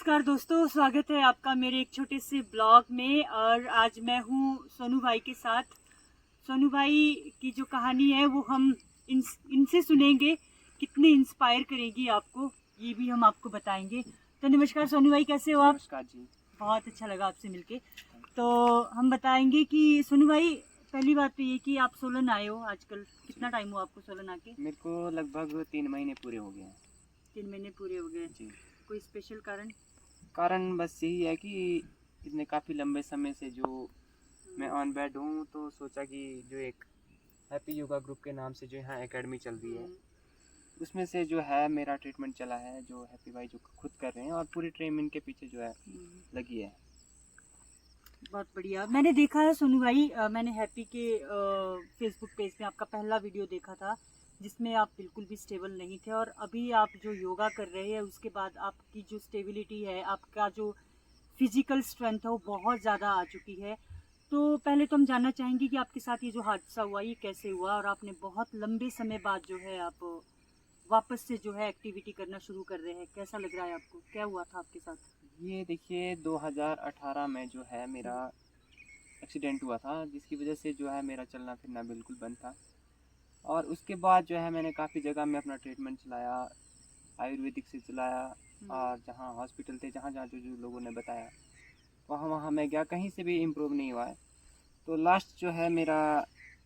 नमस्कार दोस्तों, स्वागत है आपका मेरे एक छोटे से ब्लॉग में। और आज मैं हूँ सोनू भाई के साथ। सोनू भाई की जो कहानी है वो हम इनसे सुनेंगे। कितने इंस्पायर करेगी आपको, ये भी हम आपको बताएंगे। तो नमस्कार सोनू भाई, कैसे हो आप? नमस्कार जी। बहुत अच्छा लगा आपसे मिलके। तो हम बताएंगे कि सोनू भाई, पहली बात तो ये कि आप सोलन आए हो आजकल। कितना टाइम हुआ आपको सोलन आके? मेरे को लगभग 3 महीने पूरे हो गए हैं 3 महीने पूरे हो गए। जी। कोई स्पेशल कारण? कारण बस यही है कि इतने काफ़ी लंबे समय से जो मैं ऑन बेड हूँ, तो सोचा कि जो एक हैप्पी योगा ग्रुप के नाम से जो यहाँ एकेडमी चल रही है, उसमें से जो है मेरा ट्रीटमेंट चला है, जो हैप्पी भाई जो खुद कर रहे हैं, और पूरी टीम इनके पीछे जो है लगी है। बहुत बढ़िया। मैंने देखा है सोनू भाई, मैंने हैप्पी के फेसबुक पेज में आपका पहला वीडियो देखा था जिसमें आप बिल्कुल भी स्टेबल नहीं थे, और अभी आप जो योगा कर रहे हैं उसके बाद आपकी जो स्टेबिलिटी है, आपका जो फिजिकल स्ट्रेंथ है वो बहुत ज़्यादा आ चुकी है। तो पहले तो हम जानना चाहेंगे कि आपके साथ ये जो हादसा हुआ ये कैसे हुआ, और आपने बहुत लंबे समय बाद जो है आप वापस से जो है एक्टिविटी करना शुरू कर रहे हैं। कैसा लग रहा है आपको? क्या हुआ था आपके साथ? ये देखिए, 2018 में जो है मेरा एक्सीडेंट हुआ था, जिसकी वजह से जो है मेरा चलना फिरना बिल्कुल बंद था। और उसके बाद जो है मैंने काफ़ी जगह में अपना ट्रीटमेंट चलाया, आयुर्वेदिक से चलाया, और जहाँ हॉस्पिटल थे, जहाँ जहाँ जो लोगों ने बताया, वहाँ वहाँ मैं गया, कहीं से भी इम्प्रूव नहीं हुआ है। तो लास्ट जो है मेरा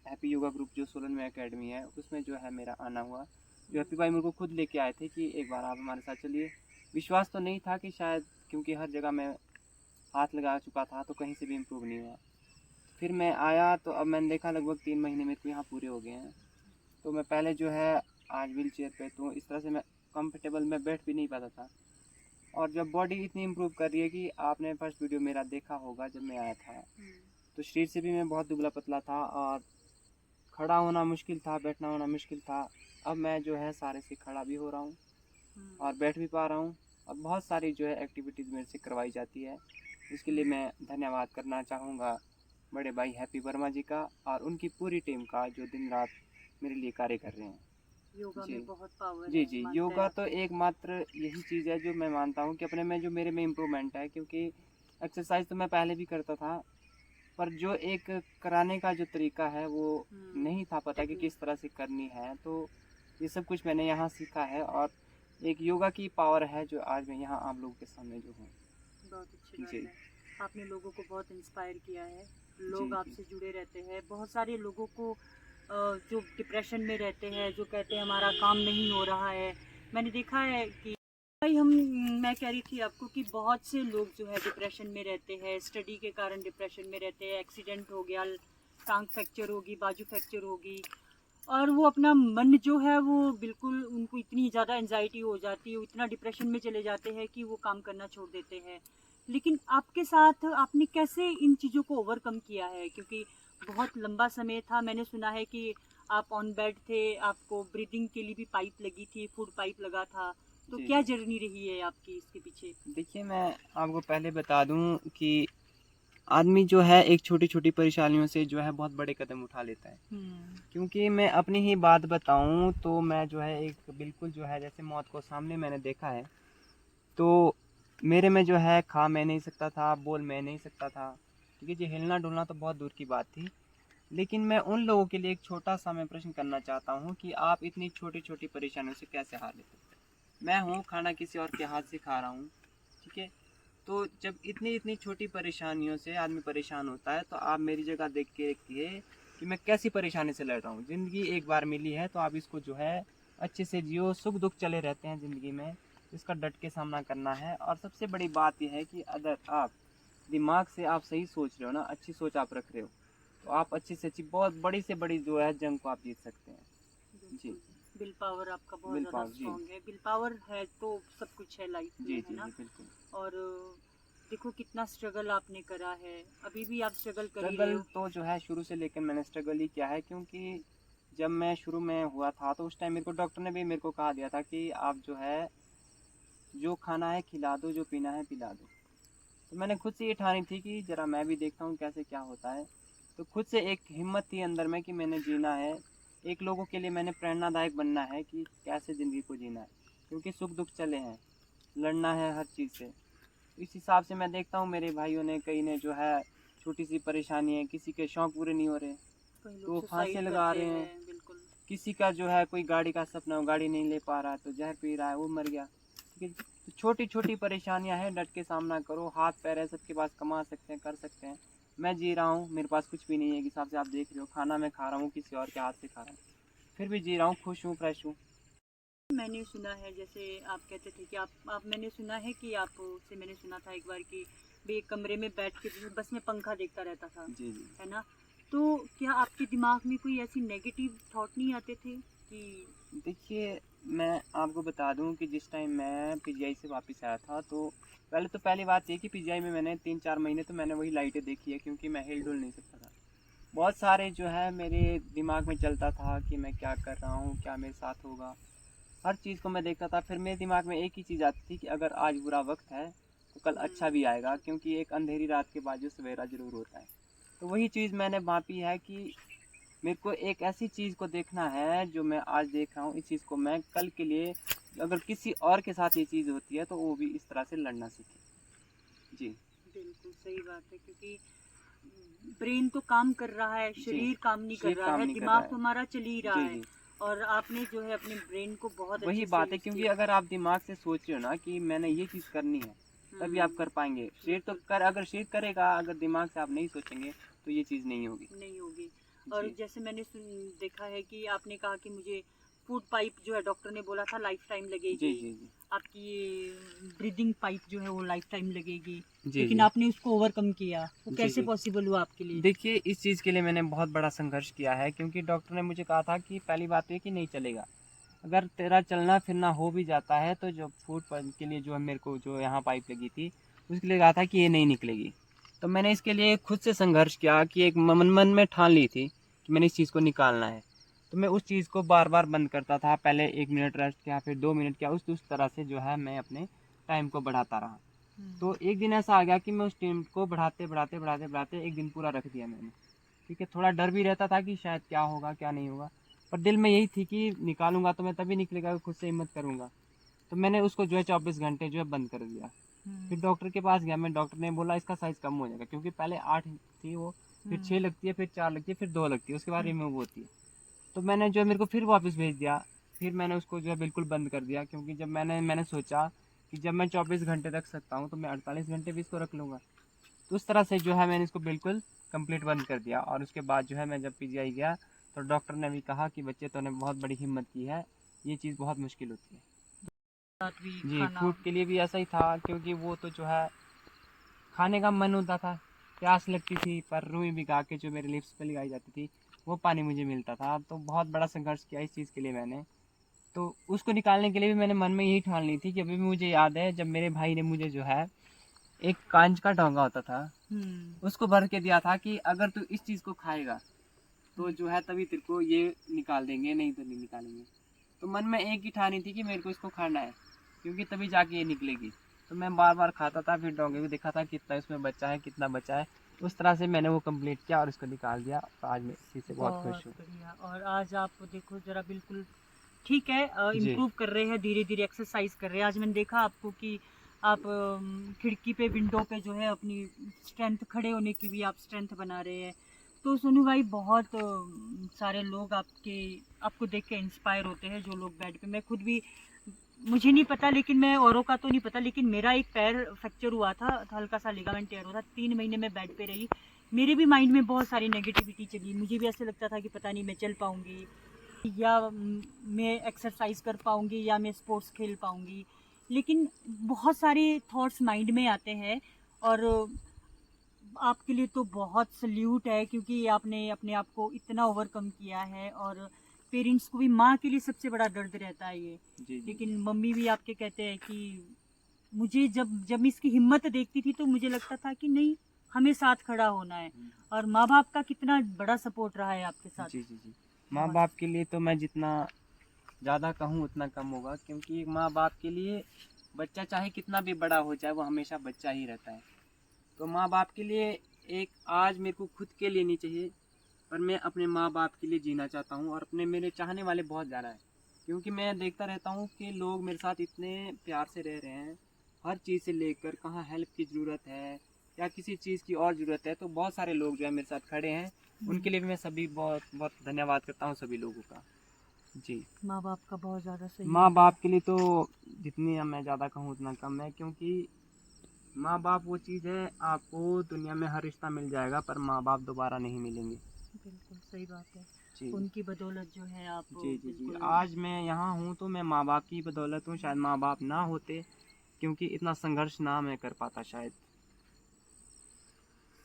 हैप्पी योगा ग्रुप जो सोलन में एकेडमी है, उसमें जो है मेरा आना हुआ। जो हैप्पी भाई मेरे को खुद लेके आए थे कि एक बार आप हमारे साथ चलिए। विश्वास तो नहीं था कि शायद, क्योंकि हर जगह मैं हाथ लगा चुका था तो कहीं से भी इम्प्रूव नहीं हुआ। फिर मैं आया तो अब मैंने देखा लगभग 3 महीने मेरे को यहाँ पूरे हो गए हैं। तो मैं पहले जो है आज व्हील चेयर पे, तो इस तरह से मैं कंफर्टेबल में बैठ भी नहीं पाता था। और जब बॉडी इतनी इम्प्रूव कर रही है कि आपने फर्स्ट वीडियो मेरा देखा होगा जब मैं आया था, तो शरीर से भी मैं बहुत दुबला पतला था, और खड़ा होना मुश्किल था, बैठना होना मुश्किल था। अब मैं जो है सारे से खड़ा भी हो रहा हूँ और बैठ भी पा रहा हूँ। अब बहुत सारी जो है एक्टिविटीज़ मेरे से करवाई जाती है। इसके लिए मैं धन्यवाद करना चाहूँगा बड़े भाई हैप्पी वर्मा जी का, और उनकी पूरी टीम का, जो दिन रात मेरे लिए कार्य कर रहे हैं। योगा जी में बहुत पावर जी है, जी, मानते हैं योगा आप? तो एकमात्र यही चीज़ है जो मैं मानता हूँ कि अपने में जो मेरे में इम्प्रूवमेंट है। क्योंकि एक्सरसाइज तो मैं पहले भी करता था, पर जो एक कराने का जो तरीका है वो नहीं था पता कि किस तरह से करनी है। तो ये सब कुछ मैंने यहाँ सीखा है, और एक योगा की पावर है जो आज मैं यहाँ आप लोगों के सामने जो हूँ। बहुत अच्छी बात जी है। आपने लोगों को बहुत इंस्पायर किया है। जी लोग जी आपसे जुड़े रहते हैं। बहुत सारे लोगों को जो डिप्रेशन में रहते हैं, जो कहते हैं हमारा काम नहीं हो रहा है, मैंने देखा है कि भाई हम मैं कह रही थी आपको कि बहुत से लोग जो है डिप्रेशन में रहते हैं, स्टडी के कारण डिप्रेशन में रहते हैं। एक्सीडेंट हो गया, टांग फ्रैक्चर होगी, बाजू फ्रैक्चर होगी, और वो अपना मन जो है वो बिल्कुल, उनको इतनी ज़्यादा एंजाइटी हो जाती है, वो इतना डिप्रेशन में चले जाते हैं कि वो काम करना छोड़ देते हैं। लेकिन आपके साथ आपने कैसे इन चीज़ों को ओवरकम किया है? क्योंकि बहुत लंबा समय था, मैंने सुना है कि आप ऑन बेड थे, आपको ब्रीदिंग के लिए भी पाइप लगी थी, फूड पाइप लगा था। तो जी क्या जी। जर्नी रही है आपकी इसके पीछे? देखिए, मैं आपको पहले बता दूं कि आदमी जो है एक छोटी छोटी परेशानियों से जो है बहुत बड़े कदम उठा लेता है। क्योंकि मैं अपनी ही बात बताऊं तो मैं जो है एक बिल्कुल जो है जैसे मौत को सामने मैंने देखा है। तो मेरे में जो है खा मैं नहीं सकता था, बोल मैं नहीं सकता था, ठीक है जी, हिलना डुलना तो बहुत दूर की बात थी। लेकिन मैं उन लोगों के लिए एक छोटा सा मैं प्रश्न करना चाहता हूँ कि आप इतनी छोटी छोटी परेशानियों से कैसे हार लेते हो? मैं हूँ खाना किसी और के हाथ से खा रहा हूँ, ठीक है। तो जब इतनी इतनी छोटी परेशानियों से आदमी परेशान होता है, तो आप मेरी जगह देख के देखिए कि मैं कैसी परेशानी से लड़ रहा हूँ। ज़िंदगी एक बार मिली है, तो आप इसको जो है अच्छे से जियो। सुख दुख चले रहते हैं ज़िंदगी में, इसका डट के सामना करना है। और सबसे बड़ी बात यह है कि अगर आप दिमाग से आप सही सोच रहे हो ना, अच्छी सोच आप रख रहे हो, तो आप अच्छी से अच्छी बहुत बड़ी से बड़ी जो है जंग को आप जीत सकते हैं। जी। बिल पावर आपका बहुत विल ज़्यादा पावर जी। स्ट्रांग है। बिल पावर है तो सब कुछ है लाइफ में, जी है जी ना? जी बिल्कुल। और देखो कितना स्ट्रगल आपने करा है, अभी भी आप स्ट्रगल कर ही रहे स्ट्रगल हो। तो जो है शुरू से लेकर मैंने स्ट्रगल ही किया है। क्योंकि जब मैं शुरू में हुआ था तो उस टाइम मेरे को डॉक्टर ने भी मेरे को कहा दिया था कि आप जो है जो खाना है खिला दो, जो पीना है पिला दो। तो मैंने खुद से ये ठानी थी कि ज़रा मैं भी देखता हूँ कैसे क्या होता है। तो खुद से एक हिम्मत थी अंदर में कि मैंने जीना है, एक लोगों के लिए मैंने प्रेरणादायक बनना है कि कैसे ज़िंदगी को जीना है। क्योंकि सुख दुख चले हैं, लड़ना है हर चीज़ से। इस हिसाब से मैं देखता हूँ मेरे भाइयों ने, कई ने जो है छोटी सी परेशानी है, किसी के शौक पूरे नहीं हो रहे कई तो लोग फांसी सुसाइड लगा करते रहे हैं, हैं, बिल्कुल। किसी का जो है कोई गाड़ी का सपना, वो गाड़ी नहीं ले पा रहा तो जहर पी रहा है, वो मर गया। ठीक है, तो छोटी छोटी परेशानियां हैं, डट के सामना करो, हाथ पैर है सबके पास, कमा सकते हैं, कर सकते हैं। मैं जी रहा हूँ, मेरे पास कुछ भी नहीं है, एक हिसाब से आप देख रहे हो, खाना मैं खा रहा हूँ किसी और के हाथ से खा रहा हूँ, फिर भी जी रहा हूँ, खुश हूँ, फ्रेश हूँ। मैंने सुना है, जैसे आप कहते थे कि आप मैंने सुना है कि आपसे मैंने सुना था एक बार कि भी एक कमरे में बैठ के जैसे बस में पंखा देखता रहता था, जी जी। है ना? तो क्या आपके दिमाग में कोई ऐसी नेगेटिव थॉट नहीं आते थे कि देखिए, मैं आपको बता दूं कि जिस टाइम मैं पीजीआई से वापस आया था, तो पहली बात ये कि पीजीआई में मैंने 3-4 महीने तो मैंने वही लाइटें देखी है, क्योंकि मैं हिल डुल नहीं सकता था। बहुत सारे जो है मेरे दिमाग में चलता था कि मैं क्या कर रहा हूँ, क्या मेरे साथ होगा, हर चीज़ को मैं देखता था। फिर मेरे दिमाग में एक ही चीज़ आती थी कि अगर आज बुरा वक्त है तो कल अच्छा भी आएगा, क्योंकि एक अंधेरी रात के बाद जो सवेरा ज़रूर होता है। तो वही चीज़ मैंने भांपी है कि मेरे को एक ऐसी चीज़ को देखना है जो मैं आज देख रहा हूँ, इस चीज़ को मैं कल के लिए, अगर किसी और के साथ ये चीज़ होती है तो वो भी इस तरह से लड़ना सीखे। जी। बिल्कुल सही बात है, क्योंकि ब्रेन तो काम कर रहा है, जी, शरीर काम नहीं कर शरीर रहा काम है, नहीं कर रहा दिमाग है। तो हमारा चल ही रहा जी है। जी। और आपने जो है अपने ब्रेन को बहुत वही अच्छे से बात है, यूज क्योंकि किया। अगर आप दिमाग से सोच रहे हो ना कि मैंने ये चीज़ करनी है, तभी आप कर पाएंगे। शरीर तो बिल्कुल कर, अगर शरीर करेगा, अगर दिमाग से आप नहीं सोचेंगे तो ये चीज़ नहीं होगी। नहीं होगी। और जी जैसे मैंने देखा है कि आपने कहा कि मुझे फूड पाइप जो है डॉक्टर ने बोला था लाइफ टाइम जी लगेगी, जी। जी आपकी ये ब्रीदिंग पाइप जो है वो लाइफ टाइम लगेगी, जी। लेकिन जी आपने उसको ओवरकम किया। वो जी। कैसे जी पॉसिबल हुआ आपके लिए? देखिए, इस चीज़ के लिए मैंने बहुत बड़ा संघर्ष किया है, क्योंकि डॉक्टर ने मुझे कहा था कि पहली बात तो ये कि नहीं चलेगा, अगर तेरा चलना फिरना हो भी जाता है तो जो फूड के लिए जो है मेरे को जो यहाँ पाइप लगी थी, उसके लिए कहा था कि ये नहीं निकलेगी। तो मैंने इसके लिए खुद से संघर्ष किया कि एक मन मन में ठान ली थी कि मैंने इस चीज़ को निकालना है। तो मैं उस चीज़ को बार बार बंद करता था, पहले 1 मिनट रेस्ट किया, फिर 2 मिनट किया, उस तरह से जो है मैं अपने टाइम को बढ़ाता रहा। तो एक दिन ऐसा आ गया कि मैं उस टाइम को बढ़ाते बढ़ाते बढ़ाते बढ़ाते एक दिन पूरा रख दिया मैंने। ठीक है, थोड़ा डर भी रहता था कि शायद क्या होगा क्या नहीं होगा, पर दिल में यही थी कि निकालूंगा तो मैं तभी निकलेगा, खुद से हिम्मत करूंगा। तो मैंने उसको जो है 24 घंटे जो है बंद कर दिया। फिर डॉक्टर के पास गया मैं, डॉक्टर ने बोला इसका साइज़ कम हो जाएगा, क्योंकि पहले 8 थी वो, फिर 6 लगती है, फिर 4 लगती है, फिर 2 लगती है, उसके बाद रिमूव होती है। तो मैंने जो है, मेरे को फिर वापस भेज दिया। फिर मैंने उसको जो है बिल्कुल बंद कर दिया, क्योंकि जब मैंने सोचा कि जब मैं 24 घंटे रख सकता हूँ तो मैं 48 घंटे भी इसको रख लूँगा। तो उस तरह से जो है मैंने इसको बिल्कुल कंप्लीट बंद कर दिया। और उसके बाद जो है मैं जब पीजीआई गया तो डॉक्टर ने भी कहा कि बच्चे तूने बहुत बड़ी हिम्मत की है, ये चीज़ बहुत मुश्किल होती है। साथ भी जी, खाना। फूड के लिए भी ऐसा ही था, क्योंकि वो तो जो है खाने का मन होता था, प्यास लगती थी, पर रुई भिगा के जो मेरे लिप्स पे लगाई जाती थी वो पानी मुझे मिलता था। तो बहुत बड़ा संघर्ष किया इस चीज़ के लिए मैंने। तो उसको निकालने के लिए भी मैंने मन में यही ठान ली थी कि अभी भी मुझे याद है जब मेरे भाई ने मुझे जो है एक कांच का डोंगा होता था, उसको भर के दिया था कि अगर तू इस चीज़ को खाएगा तो जो है तभी तेरे को ये निकाल देंगे, नहीं तो नहीं निकालेंगे। तो मन में एक ही ठानी थी कि मेरे को इसको खाना है, क्योंकि तभी जाके ये निकलेगी। तो मैं बार बार खाता था, फिर डोंगे भी देखा था कितना इसमें बचा है, कितना बचा है। उस तरह से मैंने वो कंप्लीट किया और इसको निकाल दिया। तो आज मैं इसी से बहुत बहुत खुश हूँ। बढ़िया। और आज आप देखो जरा, बिल्कुल ठीक है, जी इम्प्रूव कर रहे हैं, धीरे धीरे एक्सरसाइज कर रहे हैं। आज मैंने देखा आपको कि आप खिड़की पे, विंडो पे जो है अपनी स्ट्रेंथ, खड़े होने की भी आप स्ट्रेंथ बना रहे हैं। तो सोनू भाई, बहुत सारे लोग आपको देख के इंस्पायर होते हैं, जो लोग बेड पे, मैं खुद भी, मुझे नहीं पता, लेकिन मैं औरों का तो नहीं पता, लेकिन मेरा एक पैर फ्रैक्चर हुआ था, हल्का सा लिगामेंट टेयर हुआ था, 3 महीने में बेड पे रही। मेरे भी माइंड में बहुत सारी नेगेटिविटी चली, मुझे भी ऐसे लगता था कि पता नहीं मैं चल पाऊंगी, या मैं एक्सरसाइज कर पाऊंगी, या मैं स्पोर्ट्स खेल पाऊंगी। लेकिन बहुत सारे थॉट्स माइंड में आते हैं। और आपके लिए तो बहुत सल्यूट है, क्योंकि आपने अपने आप को इतना ओवरकम किया है। और पेरेंट्स को भी, माँ के लिए सबसे बड़ा दर्द रहता है ये। जी। जी लेकिन मम्मी भी आपके कहते हैं कि मुझे जब जब मैं इसकी हिम्मत देखती थी तो मुझे लगता था कि नहीं, हमें साथ खड़ा होना है। और माँ बाप का कितना बड़ा सपोर्ट रहा है आपके साथ। जी। जी जी। माँ बहुत। बाप के लिए तो मैं जितना ज़्यादा कहूँ उतना कम होगा, क्योंकि माँ बाप के लिए बच्चा चाहे कितना भी बड़ा हो जाए वो हमेशा बच्चा ही रहता है। तो माँ बाप के लिए एक आज मेरे को खुद के लिए नहीं चाहिए, पर मैं अपने माँ बाप के लिए जीना चाहता हूँ। और अपने मेरे चाहने वाले बहुत ज़्यादा है, क्योंकि मैं देखता रहता हूँ कि लोग मेरे साथ इतने प्यार से रह रहे हैं, हर चीज़ से लेकर कहाँ हेल्प की ज़रूरत है या किसी चीज़ की और ज़रूरत है, तो बहुत सारे लोग जो है मेरे साथ खड़े हैं। उनके लिए भी मैं सभी बहुत बहुत धन्यवाद करता हूँ सभी लोगों का। जी। माँ बाप का बहुत ज़्यादा सही माँ बाप के लिए तो जितनी मैं ज़्यादा कहूँ उतना कम है, क्योंकि माँ बाप वो चीज़ है, आपको दुनिया में हर रिश्ता मिल जाएगा पर माँ बाप दोबारा नहीं मिलेंगे। बिल्कुल सही बात है। जी उनकी बदौलत जो है आप जी जी जी। बिल्कुल आज मैं यहाँ हूँ तो मैं माँ बाप की बदौलत हूँ, शायद माँ बाप ना होते क्योंकि इतना संघर्ष ना मैं कर पाता शायद।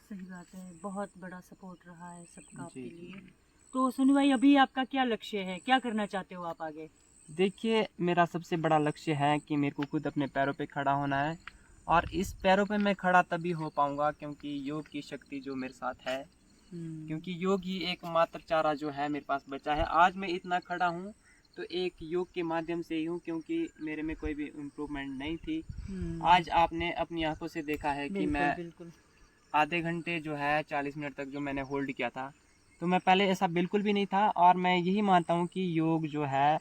सही बात है। बहुत बड़ा सपोर्ट रहा है सबका जी आपके जी लिए। जी। तो सोनू भाई अभी आपका क्या लक्ष्य है, क्या करना चाहते हो आप आगे? देखिए, मेरा सबसे बड़ा लक्ष्य है कि मेरे को खुद अपने पैरों पे खड़ा होना है, और इस पैरों पे मैं खड़ा तभी हो पाऊँगा क्योंकि योग की शक्ति जो मेरे साथ है, क्योंकि योग ही एकमात्र चारा जो है मेरे पास बचा है। आज मैं इतना खड़ा हूँ तो एक योग के माध्यम से ही हूँ, क्योंकि मेरे में कोई भी इम्प्रूवमेंट नहीं थी। आज आपने अपनी आंखों से देखा है कि बिल्कुल मैं बिल्कुल। आधे घंटे जो है 40 मिनट तक जो मैंने होल्ड किया था, तो मैं पहले ऐसा बिल्कुल भी नहीं था। और मैं यही मानता हूँ कि योग जो है,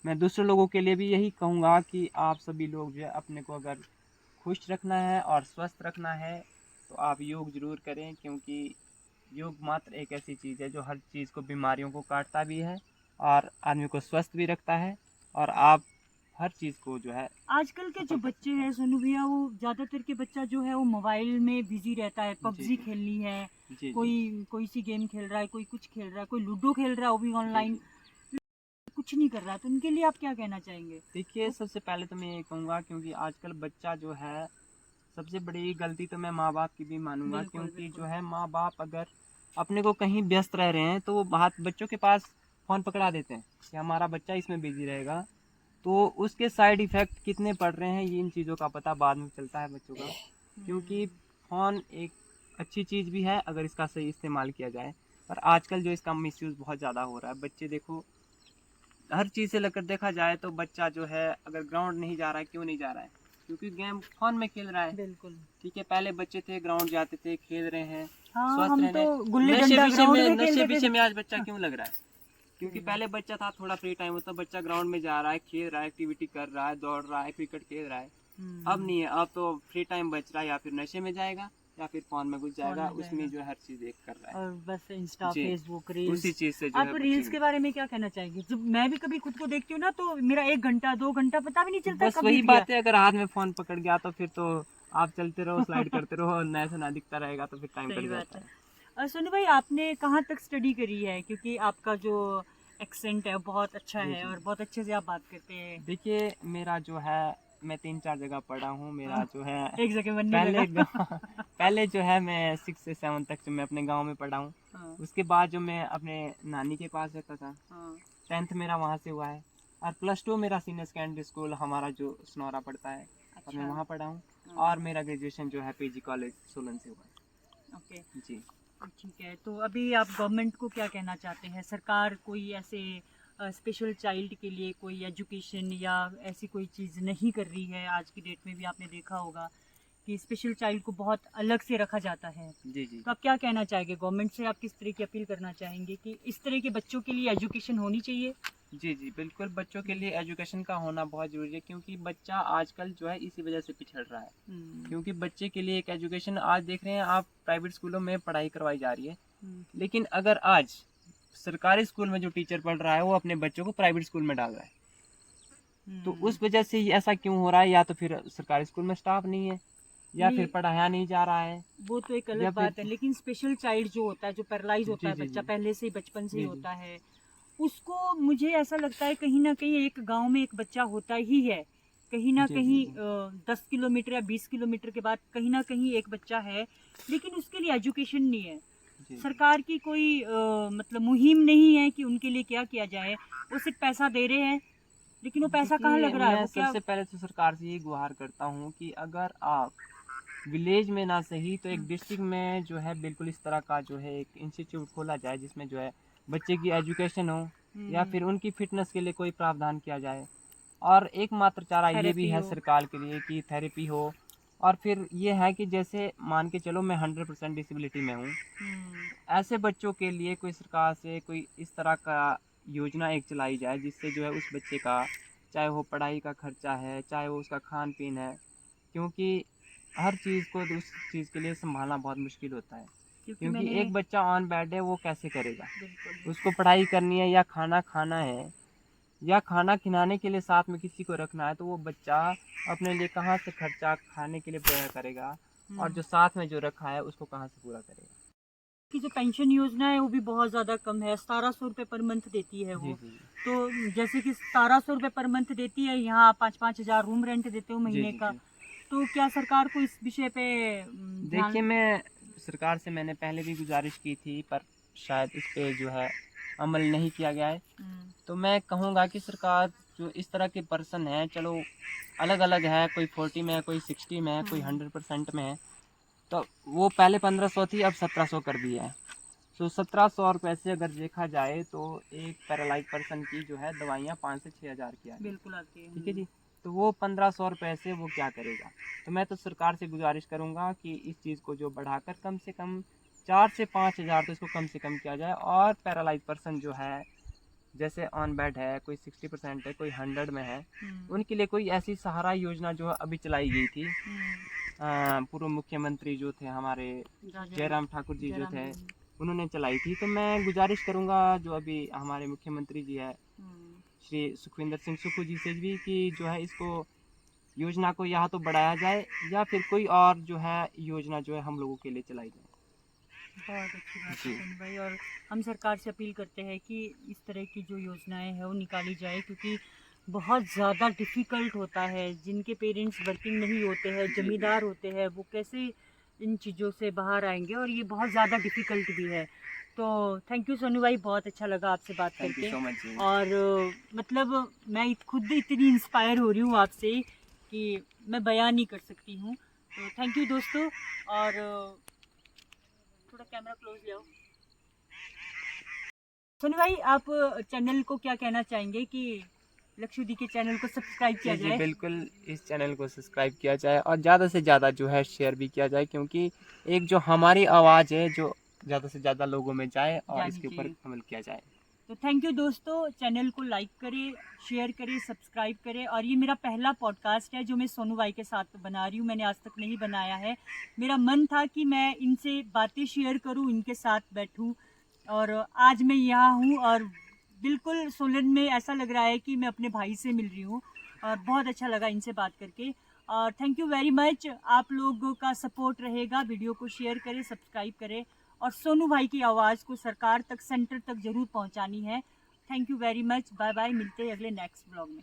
मैं दूसरे लोगों के लिए भी यही कहूँगा कि आप सभी लोग जो है अपने को अगर खुश रखना है और स्वस्थ रखना है तो आप योग ज़रूर करें, क्योंकि योग मात्र एक ऐसी चीज़ है जो हर चीज़ को, बीमारियों को काटता भी है और आदमी को स्वस्थ भी रखता है, और आप हर चीज़ को जो है आजकल के जो सफल कर बच्चे सकते हैं हैं। सोनू भैया, वो ज़्यादातर के बच्चा जो है वो मोबाइल में बिजी रहता है। जी पबजी जी खेलनी है, जी जी कोई कोई सी गेम खेल रहा है, कोई कुछ खेल रहा है, कोई लूडो खेल रहा है वो भी जी ऑनलाइन, जी। कुछ नहीं कर रहा है। तो उनके लिए आप क्या कहना चाहेंगे? देखिए, वो सबसे पहले तो मैं ये कहूँगा, क्योंकि आजकल बच्चा जो है, सबसे बड़ी गलती तो मैं माँ बाप की भी मानूंगा, बिल्कुल क्योंकि जो बिल्कुल। है माँ बाप अगर अपने को कहीं व्यस्त रह रहे हैं तो वो हाथ बच्चों के पास फ़ोन पकड़ा देते हैं कि हमारा बच्चा इसमें बिजी रहेगा। तो उसके साइड इफ़ेक्ट कितने पड़ रहे हैं, ये इन चीज़ों का पता बाद में चलता है बच्चों का। क्योंकि हम्म, फ़ोन एक अच्छी चीज़ भी है अगर इसका सही इस्तेमाल किया जाए, पर आजकल जो इसका मिसयूज़ बहुत ज़्यादा हो रहा है। बच्चे देखो, हर चीज़ से लेकर देखा जाए तो बच्चा जो है अगर ग्राउंड नहीं जा रहा है, क्यों नहीं जा रहा है? क्योंकि गेम फ़ोन में खेल रहा है। बिल्कुल। ठीक है, पहले बच्चे थे ग्राउंड जाते थे, खेल रहे हैं, हाँ, स्वस्थ हम रह रहे तो हैं। गुल्ली डंडा ग्राउंड में नशे खेलते पीछे थे। में आज बच्चा हाँ, क्यों लग रहा है? क्योंकि सही बात। पहले बच्चा था, थोड़ा फ्री टाइम होता, बच्चा ग्राउंड में जा रहा है, खेल रहा है, एक्टिविटी कर रहा है, दौड़ रहा है, क्रिकेट खेल रहा है। अब हम्म, नहीं है, अब तो फ्री टाइम बच रहा है, या फिर नशे में जाएगा या फिर फोन में घुस फोन जाएगा, में उसमें जाएगा जो हर चीज़ देख कर रहा है। और बस इंस्टा जी, फेसबुक उसी रील्स। चीज़ से जो आप है रील्स बच्चे। के बारे में क्या कहना चाहेंगे? जब मैं भी कभी खुद को देखती हूँ ना, तो मेरा 1 घंटा 2 घंटा पता भी नहीं चलता बस कब वही बीत गया। बात है, अगर हाथ में फ़ोन पकड़ गया तो फिर तो आप चलते रहो, स्लाइड करते रहो, और नया से नया दिखता रहेगा तो फिर टाइम सही कट बात जाता है। है। सोनू भाई, आपने कहाँ तक स्टडी करी है? क्योंकि आपका जो एक्सेंट है वो बहुत अच्छा जी है जी। और बहुत अच्छे से आप बात करते हैं। देखिए, मेरा जो है, मैं 3-4 जगह पढ़ा हूँ। मेरा हाँ, जो है एक जगह मन नहीं लगा। पहले गाँव पहले जो है मैं 6 से 7 तक जो मैं अपने गाँव में पढ़ा हूँ। हाँ उसके बाद जो मैं अपने नानी के पास रहता था, हाँ। 10th मेरा वहाँ से हुआ है, और +2 मेरा सीनियर सेकेंडरी स्कूल हमारा जो सनौरा पड़ता है, और मैं अच्छा। वहाँ पढ़ा हूँ। हाँ, और मेरा ग्रेजुएशन जो है पीजी कॉलेज सोलन से हुआ ओके। है। जी। ठीक है, तो अभी आप गवर्नमेंट को क्या कहना चाहते हैं? सरकार कोई ऐसे स्पेशल चाइल्ड के लिए कोई एजुकेशन या ऐसी कोई चीज़ नहीं कर रही है। आज की डेट में भी आपने देखा होगा कि स्पेशल चाइल्ड को बहुत अलग से रखा जाता है। जी जी तो आप क्या कहना चाहेंगे? गवर्नमेंट से आप किस तरह की अपील करना चाहेंगे कि इस तरह के बच्चों के लिए एजुकेशन होनी चाहिए? जी जी, बिल्कुल बच्चों के लिए एजुकेशन का होना बहुत ज़रूरी है, क्योंकि बच्चा आजकल जो है इसी वजह से पिछड़ रहा है। हम्म, क्योंकि बच्चे के लिए एक एजुकेशन, आज देख रहे हैं आप, प्राइवेट स्कूलों में पढ़ाई करवाई जा रही है, हम्म, लेकिन अगर आज सरकारी स्कूल में जो टीचर पढ़ रहा है वो अपने बच्चों को प्राइवेट स्कूल में डाल रहा है, तो हम्म। उस वजह से ही ऐसा क्यों हो रहा है? या तो फिर सरकारी स्कूल में स्टाफ नहीं है, या फिर नहीं, पढ़ाया नहीं जा रहा है, वो तो एक या अलग फिर। बात है, लेकिन स्पेशल चाइल्ड जो होता है, जो पैरालाइज होता जी है जी बच्चा जी पहले से ही, बचपन से ही जी जी होता है, उसको मुझे ऐसा लगता है कहीं ना कहीं एक गांव में एक बच्चा होता ही है। कहीं ना जी जी कहीं जी 10 किलोमीटर या 20 किलोमीटर के बाद कहीं ना कहीं एक बच्चा है, लेकिन उसके लिए एजुकेशन नहीं है। जी जी। सरकार की कोई मतलब मुहिम नहीं है कि उनके लिए क्या किया जाए। वो सिर्फ पैसा दे रहे हैं, लेकिन वो पैसा कहाँ देखिए, लग रहा है, मैं वो क्या। सबसे पहले तो सरकार से यही गुहार करता हूँ कि अगर आप विलेज में ना सही तो एक हम्म, डिस्ट्रिक्ट में जो है बिल्कुल इस तरह का जो है एक इंस्टीट्यूट खोला जाए, जिसमें जो है बच्चे की एजुकेशन हो, या फिर उनकी फिटनेस के लिए कोई प्रावधान किया जाए। और एकमात्र चारा ये भी थेरेपी है हो। सरकार के लिए कि थेरेपी हो। और फिर ये है कि जैसे मान के चलो मैं 100% डिसेबिलिटी में हूँ, हम्म, ऐसे बच्चों के लिए कोई सरकार से कोई इस तरह का योजना एक चलाई जाए, जिससे जो है उस बच्चे का, चाहे वो पढ़ाई का खर्चा है, चाहे वो उसका खान पीन है, क्योंकि हर चीज़ को उस चीज़ के लिए संभालना बहुत मुश्किल होता है, क्योंकि क्योंकि मैंने एक बच्चा ऑन बेड है, वो कैसे करेगा? बिल्कुल उसको पढ़ाई करनी है या खाना खाना है या खाना खिलाने के लिए साथ में किसी को रखना है, तो वो बच्चा अपने लिए कहाँ से खर्चा खाने के लिए पूरा करेगा, और जो साथ में जो रखा है उसको कहाँ से पूरा करेगा? की जो पेंशन योजना है वो भी बहुत ज़्यादा कम है, 1700 रुपये पर मंथ देती है जी वो। जी जी तो जैसे कि 1700 रुपये पर मंथ देती है, यहाँ 5-5 हज़ार रूम रेंट देते हो जी महीने जी का। जी। तो क्या सरकार को इस विषय पे देखिए, ध्यान। मैं सरकार से मैंने पहले भी गुजारिश की थी, पर शायद इस पे जो है अमल नहीं किया गया है। हम्म, तो मैं कहूँगा कि सरकार जो इस तरह के पर्सन हैं, चलो अलग अलग है, कोई 40 में है, कोई 60 में है, कोई हम्म, 100% में है, तो वो पहले 1500 थी, अब 1700 कर दी है। तो 1700 रुपये से अगर देखा जाए तो एक पैरालाइज पर्सन की जो है दवाइयाँ 5 से 6 हज़ार की आ रही है। बिल्कुल आती है। ठीक है जी। तो वो 1500 रुपये से वो क्या करेगा? तो मैं तो सरकार से गुजारिश करूँगा कि इस चीज़ को जो बढ़ाकर कम से कम 4 से 5 हज़ार तो इसको कम से कम किया जाए, और पैरालाइज पर्सन जो है, जैसे ऑन बेड है, कोई 60% है, कोई 100 में है, उनके लिए कोई ऐसी सहारा योजना जो अभी चलाई गई थी, पूर्व मुख्यमंत्री जो थे हमारे जयराम ठाकुर जी जो थे, उन्होंने चलाई थी। तो मैं गुजारिश करूँगा जो अभी हमारे मुख्यमंत्री जी है, श्री सुखविंदर सिंह सुक्खू जी से भी, कि जो है इसको योजना को या तो बढ़ाया जाए या फिर कोई और जो है योजना जो है हम लोगों के लिए चलाई जाए। बहुत अच्छी बात है जी सोनू भाई। और हम सरकार से अपील करते हैं कि इस तरह की जो योजनाएं हैं वो निकाली जाए, क्योंकि बहुत ज़्यादा डिफ़िकल्ट होता है। जिनके पेरेंट्स वर्किंग नहीं होते हैं, जी जमींदार होते हैं, वो कैसे इन चीज़ों से बाहर आएंगे, और ये बहुत ज़्यादा डिफ़िकल्ट भी है। तो थैंक यू सोनू भाई, बहुत अच्छा लगा आपसे बात थैंक यू करके। सो मच जी। और मतलब मैं खुद इतनी इंस्पायर हो रही हूँ आपसे कि मैं बयान नहीं कर सकती हूँ। तो थैंक यू दोस्तों। और थोड़ा कैमरा क्लोज ले आओ। सोनू भाई, आप चैनल को क्या कहना चाहेंगे कि लक्षु दी के चैनल को सब्सक्राइब किया जी जी, जाए? बिल्कुल इस चैनल को सब्सक्राइब किया जाए और ज़्यादा से ज़्यादा जो है शेयर भी किया जाए, क्योंकि एक जो हमारी आवाज़ है जो ज़्यादा से ज़्यादा लोगों में जाए और जानी इसके ऊपर चाहिए। अमल किया जाए। तो थैंक यू दोस्तों, चैनल को लाइक करें, शेयर करें, सब्सक्राइब करें। और ये मेरा पहला पॉडकास्ट है जो मैं सोनू भाई के साथ बना रही हूँ, मैंने आज तक नहीं बनाया है। मेरा मन था कि मैं इनसे बातें शेयर करूँ, इनके साथ बैठूँ, और आज मैं यहाँ हूँ। और बिल्कुल सोलन में ऐसा लग रहा है कि मैं अपने भाई से मिल रही हूँ, और बहुत अच्छा लगा इनसे बात करके। और थैंक यू वेरी मच, आप लोगों का सपोर्ट रहेगा। वीडियो को शेयर करें, सब्सक्राइब करें, और सोनू भाई की आवाज़ को सरकार तक, सेंटर तक ज़रूर पहुंचानी है। Thank you very much, bye bye, मिलते हैं अगले नेक्स्ट ब्लॉग में।